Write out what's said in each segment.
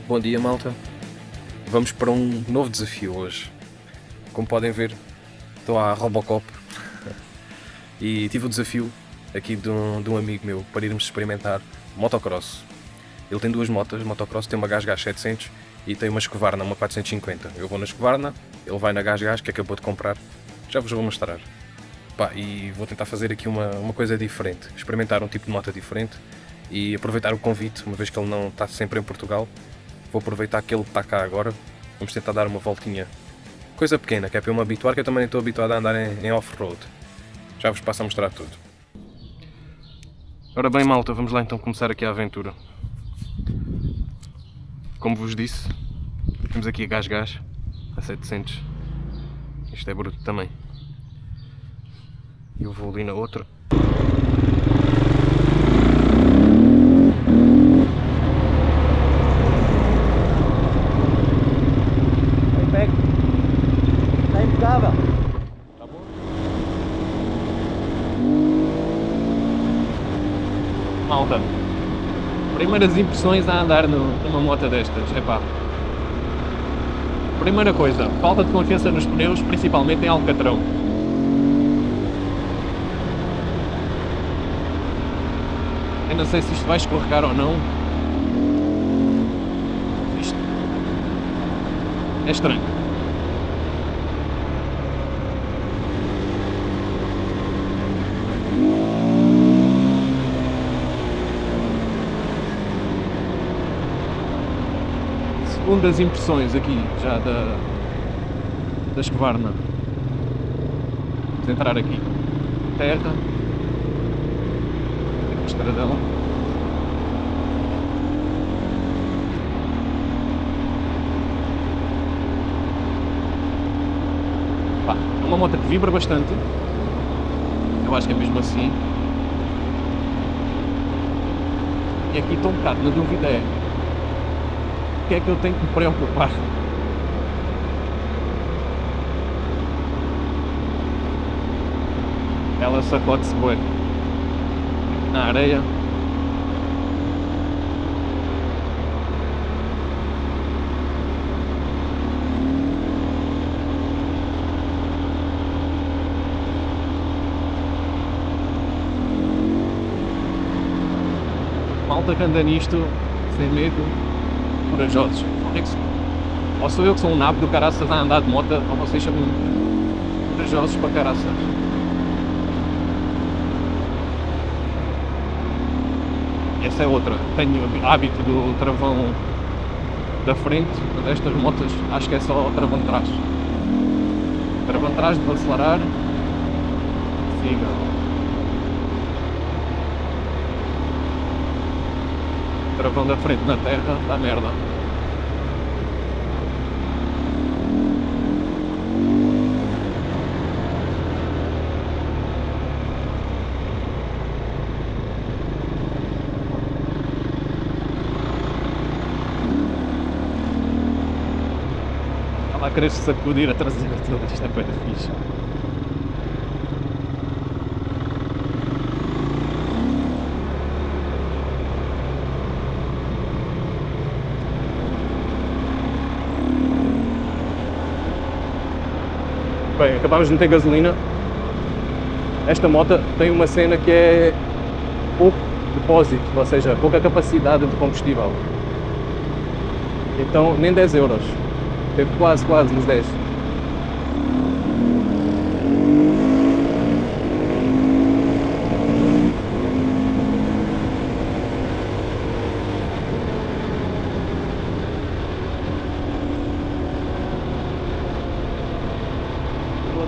Bom dia, malta. Vamos para um novo desafio hoje. Como podem ver, estou à Robocop e tive o desafio aqui de um amigo meu para irmos experimentar motocross. Ele tem duas motas, motocross, tem uma GasGas 700 e tem uma Husqvarna, uma 450. Eu vou na Husqvarna, ele vai na GasGas que acabou de comprar. Já vos vou mostrar. E vou tentar fazer aqui uma coisa diferente, experimentar um tipo de moto diferente e aproveitar o convite, uma vez que ele não está sempre em Portugal. Vou aproveitar que ele está cá agora. Vamos tentar dar uma voltinha. Coisa pequena, que é para eu me habituar, que eu também estou habituado a andar em off-road. Já vos passo a mostrar tudo. Ora bem, malta, vamos lá então começar aqui a aventura. Como vos disse, temos aqui a GasGas, a 700. Isto é bruto também. E eu vou ali na outra. Está impecável. Tá bom? Malta, primeiras impressões a andar numa moto destas, epá. Primeira coisa, falta de confiança nos pneus, principalmente em Alcatrão. Eu não sei se isto vai escorregar ou não. Isto é estranho. Segundas impressões aqui já da Husqvarna. Vamos entrar aqui. Terra. Estradão. É uma moto que vibra bastante. Eu acho que é mesmo assim. E aqui estou um bocado na dúvida o que é que eu tenho que me preocupar? Ela sacode-se bué na areia. Malta que anda nisto sem medo, corajosos. Ou sou eu que sou um nabo do caraças a andar de moto, ou vocês são corajosos para caraças. Essa é outra. Tenho hábito do travão da frente, destas motas acho que é só o travão de trás. Travão de trás de acelerar, siga. Travão da frente na terra, dá merda. Ela a querer se sacudir a traseira toda, isto é coisa fixe. Bem, acabámos de meter gasolina. Esta moto tem uma cena que é pouco depósito, ou seja, pouca capacidade de combustível. Então nem 10 euros. Teve quase nos 10.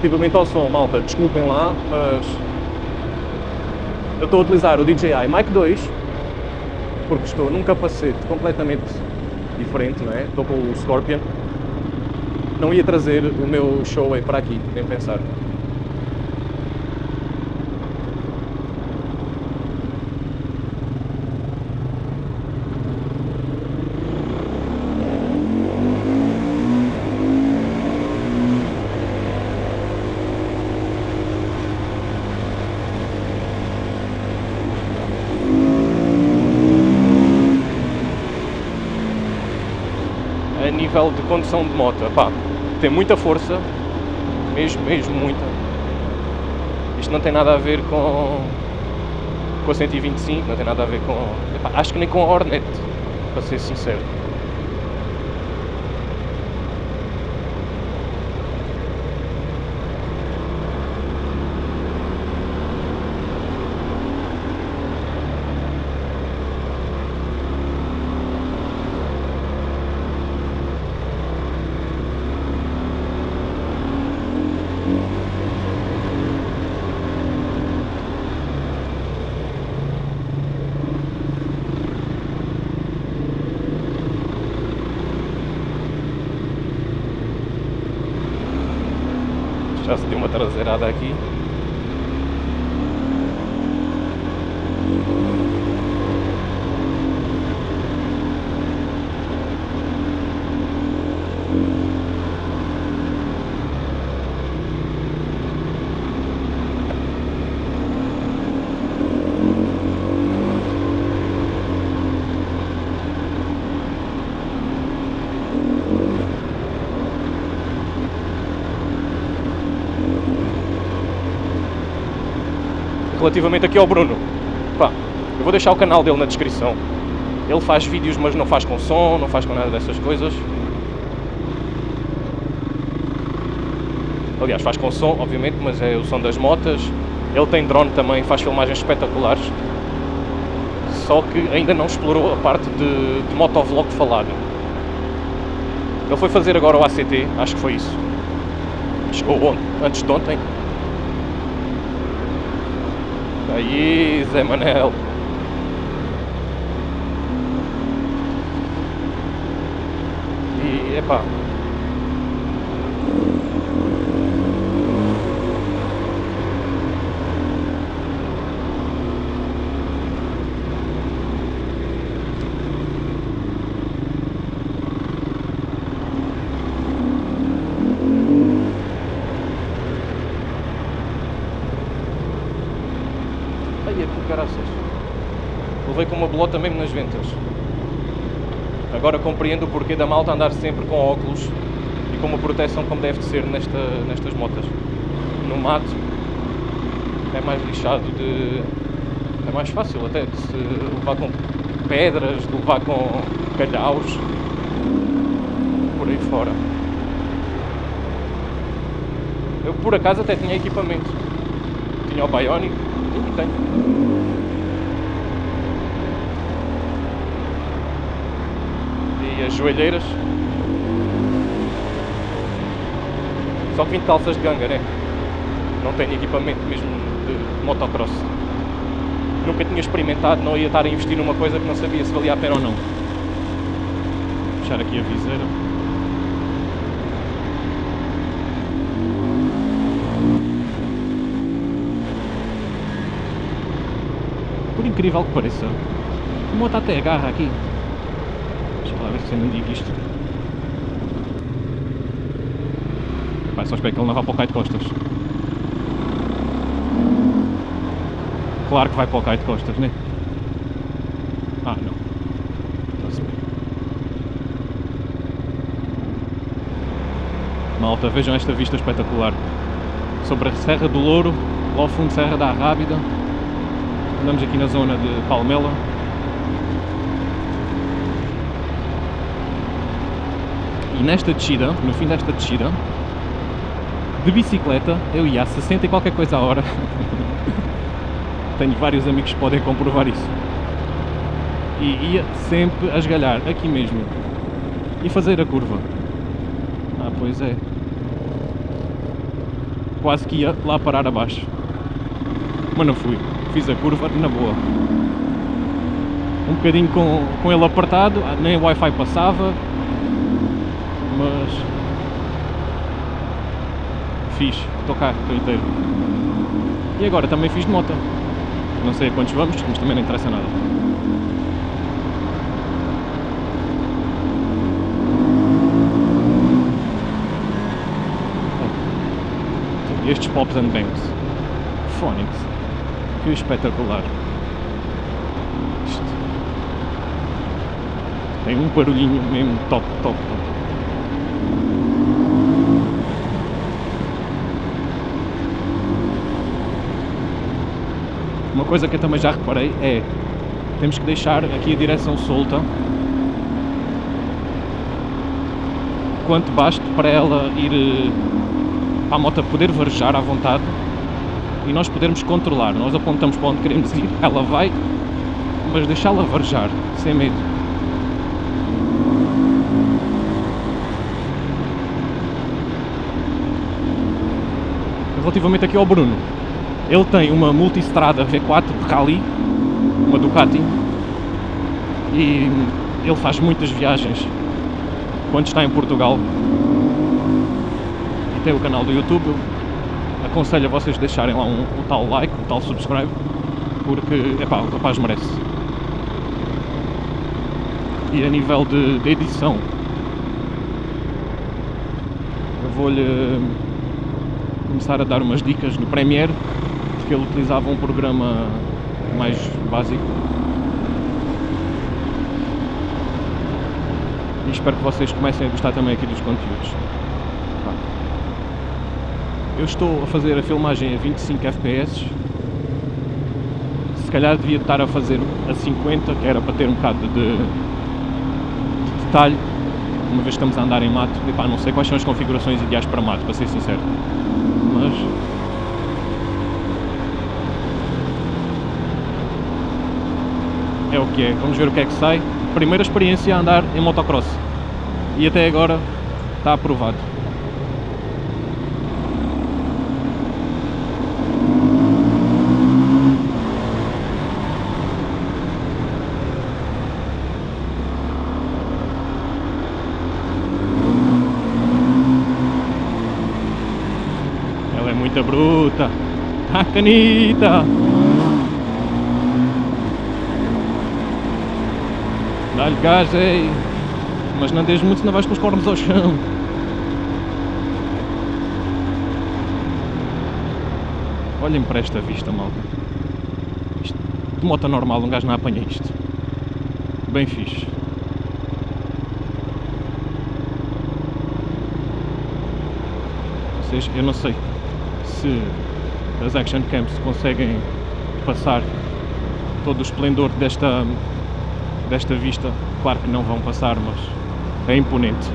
Relativamente ao som, malta, desculpem lá, mas eu estou a utilizar o DJI Mic 2 porque estou num capacete completamente diferente, não é? Estou com o Scorpion. Não ia trazer o meu Shoei para aqui, nem pensar. nível de condução de moto, epá, tem muita força, mesmo muita. Isto não tem nada a ver com a 125, não tem nada a ver com... Epá, acho que nem com a Hornet, para ser sincero. Já se deu uma traseirada aqui. Relativamente aqui ao Bruno, pá, eu vou deixar o canal dele na descrição. Ele faz vídeos, mas não faz com som, não faz com nada dessas coisas. Aliás, faz com som, obviamente, mas é o som das motas. Ele tem drone também, faz filmagens espetaculares. Só que ainda não explorou a parte de motovlog falado. Ele foi fazer agora o ACT, acho que foi isso. Chegou antes de ontem. Aí, Zé Manel. E, epá. Caraças. Levei com uma bolota mesmo nas ventas. Agora compreendo o porquê da malta andar sempre com óculos e com uma proteção como deve de ser nestas motas. No mato é mais lixado, é mais fácil até de se levar com pedras, de levar com calhaus, por aí fora. Eu por acaso até tinha equipamento. Tinha o Bionic e tenho. E as joelheiras. Só que vim de calças de ganga, né? Não tenho equipamento mesmo de motocross. Nunca tinha experimentado, não ia estar a investir numa coisa que não sabia se valia a pena ou não. Vou fechar aqui a viseira. Por incrível que pareça, a moto até agarra aqui. Deixa lá ver se eu não digo isto. Pai, só espero que ele não vá para o cai de costas. Claro que vai para o cai de costas, né? Ah, não. Está-se bem. Malta, vejam esta vista espetacular. Sobre a Serra do Louro, lá ao fundo Serra da Arrábida. Andamos aqui na zona de Palmela. E nesta descida, no fim desta descida, de bicicleta, eu ia a 60 e qualquer coisa a hora. Tenho vários amigos que podem comprovar isso. E ia sempre a esgalhar, aqui mesmo. E fazer a curva. Ah, pois é. Quase que ia lá parar abaixo. Mas não fui. Fiz a curva na boa. Um bocadinho com ele apertado, nem o Wi-Fi passava. Mas... fiz. Estou cá, estou inteiro. E agora também fiz de moto. Não sei a quantos vamos, mas também não interessa nada. Estes pops and bangs. Phonics. Que espetacular. Isto. Tem um barulhinho mesmo top. coisa que eu também já reparei é, temos que deixar aqui a direção solta quanto basta para ela ir, para a moto poder varejar à vontade e nós podermos controlar. Nós apontamos para onde queremos ir, ela vai, mas deixá-la varejar, sem medo. Relativamente aqui ao Bruno, ele tem uma multistrada V4 de Rally, uma Ducati, e ele faz muitas viagens quando está em Portugal e tem o canal do YouTube. Eu aconselho a vocês deixarem lá um tal like, um tal subscribe, porque o rapaz merece. E a nível de edição, eu vou-lhe começar a dar umas dicas no Premiere, porque ele utilizava um programa mais básico. E espero que vocês comecem a gostar também aqui dos conteúdos. Eu estou a fazer a filmagem a 25 fps. Se calhar devia estar a fazer a 50, que era para ter um bocado de detalhe, uma vez que estamos a andar em mato. Não sei quais são as configurações ideais para mato, para ser sincero, mas é o que é. Vamos ver o que é que sai. Primeira experiência a andar em motocross e até agora está aprovado. Ela é muito bruta, a canita. Dá-lhe gás aí, mas não andes muito, senão vais com os cornos ao chão. Olhem para esta vista, malta. Isto, de moto normal, um gajo não apanha isto. Bem fixe. Vocês, eu não sei se as Action Cams conseguem passar todo o esplendor desta vista. Claro que não vão passar, mas é imponente.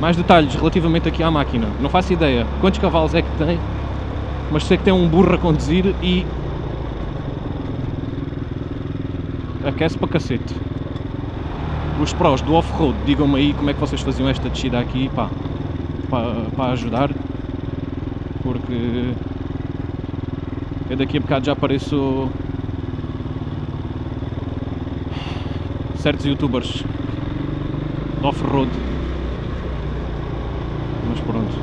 Mais detalhes relativamente aqui à máquina. Não faço ideia quantos cavalos é que tem, mas sei que tem um burro a conduzir e aquece para cacete. Os prós do off-road, digam-me aí como é que vocês faziam esta descida aqui, para ajudar, porque eu daqui a bocado já apareço certos youtubers off-road, mas pronto.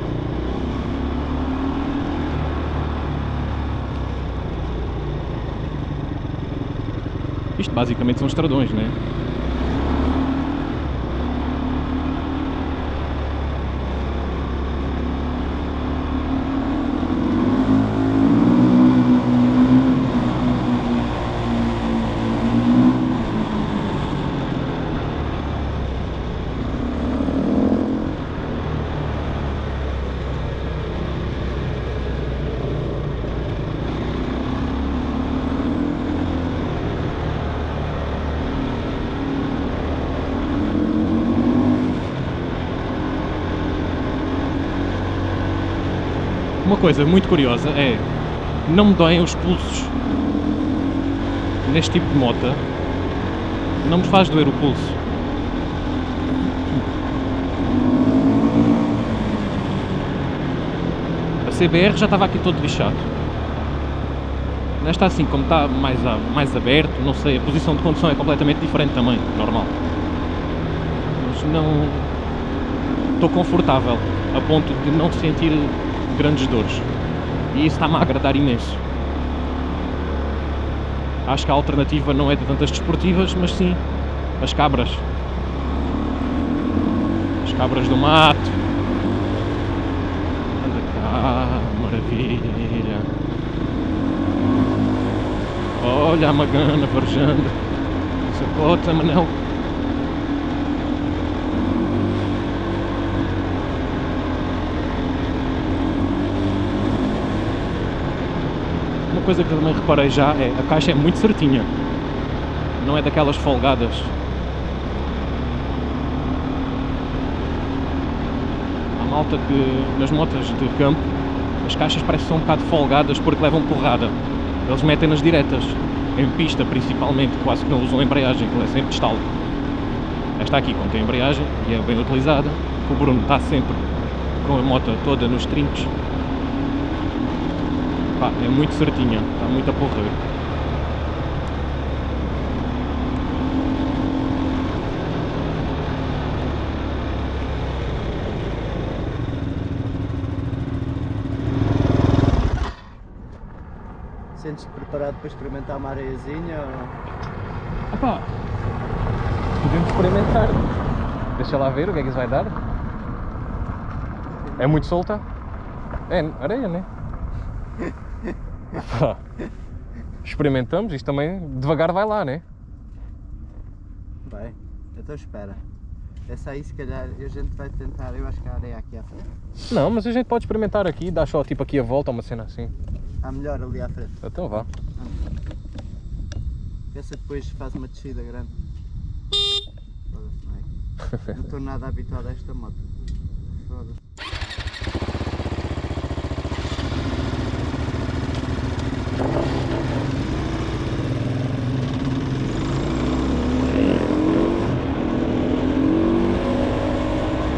Isto basicamente são estradões, né? Uma coisa muito curiosa é, não me doem os pulsos neste tipo de moto, não me faz doer o pulso. A CBR já estava aqui todo lixado. Nesta assim, como está mais aberto, não sei, a posição de condução é completamente diferente também, normal. Mas não estou confortável, a ponto de não sentir grandes dores, e isso está-me a agradar imenso. Acho que a alternativa não é de tantas desportivas, mas sim as cabras do mato. Anda cá, maravilha. Olha a Magana varejando. Sacota, Manel. coisa que eu também reparei já é a caixa é muito certinha. Não é daquelas folgadas. Há malta que nas motas de campo as caixas parecem que são um bocado folgadas porque levam porrada. Eles metem-nas diretas, em pista principalmente, quase que não usam embreagem, que é sempre de estalo. Esta aqui contém embreagem e é bem utilizada. O Bruno está sempre com a moto toda nos trincos. Pá, é muito certinha, está muito a porrer. Sentes-te preparado para experimentar uma areiazinha? Ou... Opa, podemos experimentar. Deixa lá ver o que é que isso vai dar. É muito solta? É areia, né? Opa, experimentamos, isto também devagar vai lá, né? Vai, então espera. Essa aí se calhar a gente vai tentar, eu acho que a areia aqui à frente. Não, mas a gente pode experimentar aqui, dá só tipo aqui a volta, uma cena assim. Há melhor ali à frente. Então vá. Essa depois faz uma descida grande. Foda-se, não é? Não estou nada habituado a esta moto. Foda-se.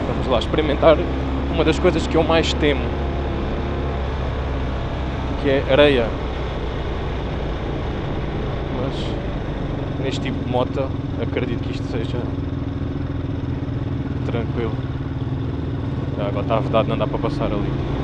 Vamos lá experimentar uma das coisas que eu mais temo, que é areia. Mas neste tipo de moto acredito que isto seja tranquilo. Agora está a vedado, não dá para passar ali.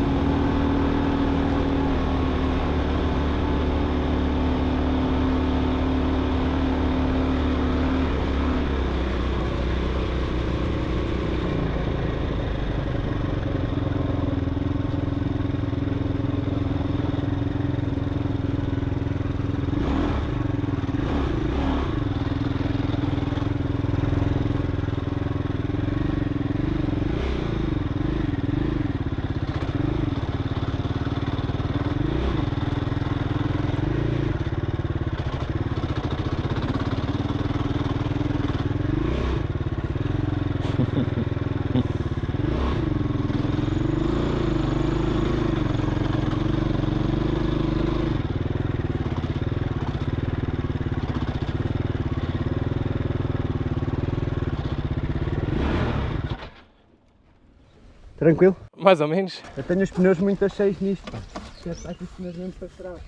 Tranquilo? Mais ou menos. Eu tenho os pneus muito cheios nisto, pá. Já está com os pneus mesmo para trás.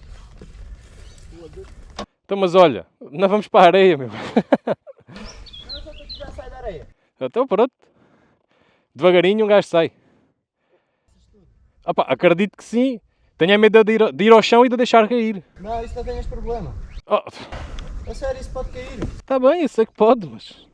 Então, mas olha, não vamos para a areia, meu. Não, só para que já sai da areia. Então pronto. Devagarinho um gajo sai. Opa, acredito que sim. Tenho medo de ir ao chão e de deixar cair. Não, isso não tem esse problema. Oh, A sério, isso pode cair. tá bem, eu sei que pode, mas...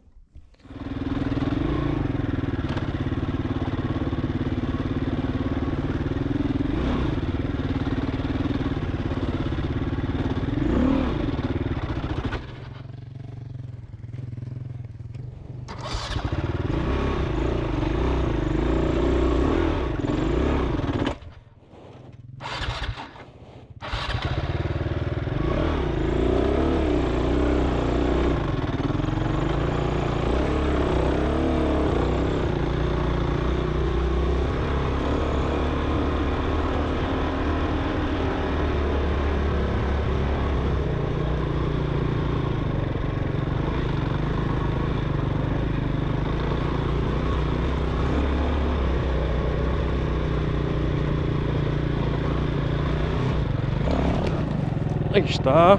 Aí está.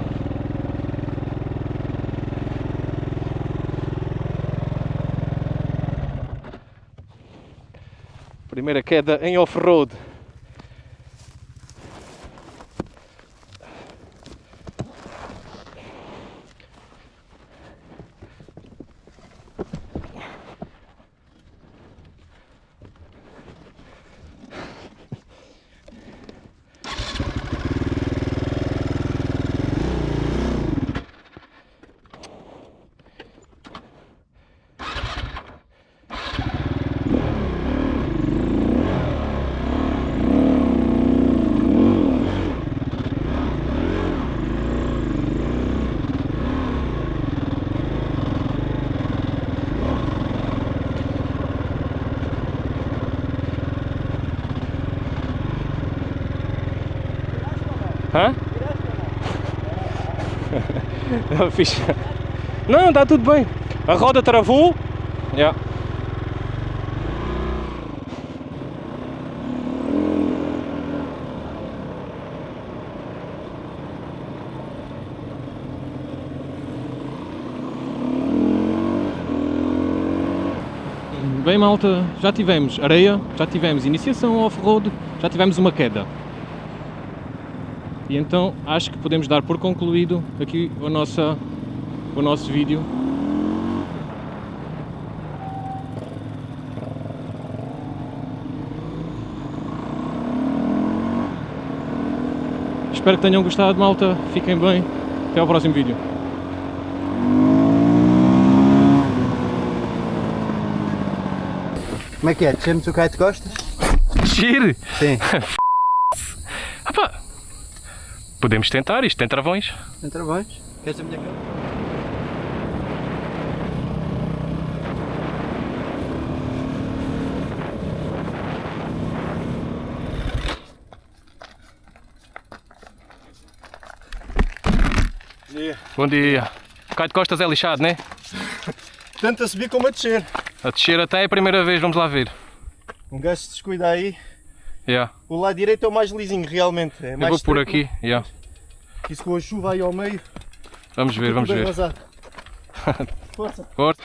Primeira queda em off-road. Hã? Fixe. Não, está tudo bem. A roda travou. Yeah. Bem, malta, já tivemos areia, já tivemos iniciação off-road, já tivemos uma queda. E então acho que podemos dar por concluído aqui o nosso vídeo. Espero que tenham gostado, malta. Fiquem bem. Até ao próximo vídeo. Como é que é? Descemos o Caio de Costas? Gire! Sim. Podemos tentar, isto tem travões. Tem travões? Queres a minha cara? Bom dia. Caio de Costas é lixado, não é? Tanto a subir como a descer. A descer até é a primeira vez, vamos lá ver. Um gajo se descuida aí. Yeah. O lado direito é o mais lisinho, realmente. É Eu mais vou por estreito. aqui. Yeah. Isso com a chuva aí ao meio. Vamos ver, tudo vamos bem ver. vazado. Força. Forte.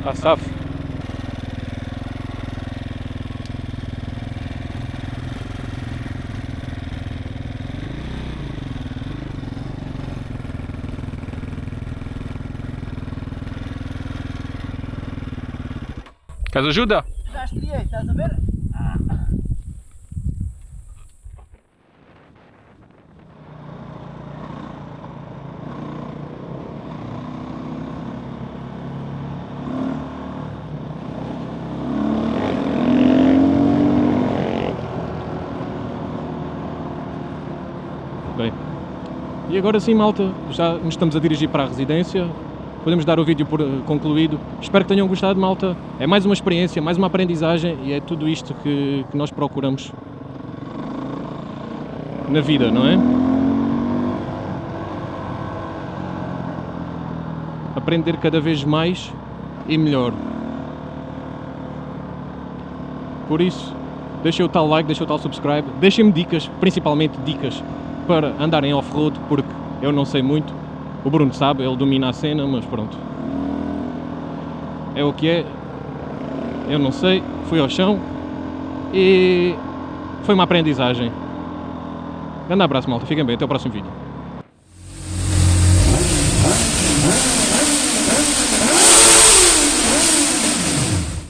Ah, safo. Queres ajuda? Já estreiei, estás a ver? Bem, e agora sim, malta, já nos estamos a dirigir para a residência. Podemos dar o vídeo por concluído. Espero que tenham gostado, malta. É mais uma experiência, mais uma aprendizagem e é tudo isto que nós procuramos na vida, não é? Aprender cada vez mais e melhor. Por isso, deixem o tal like, deixem o tal subscribe, deixem-me dicas, principalmente dicas para andarem off-road, porque eu não sei muito. O Bruno sabe, ele domina a cena, mas pronto. É o que é. Eu não sei, fui ao chão e foi uma aprendizagem. Grande abraço, malta, fiquem bem, até o próximo vídeo.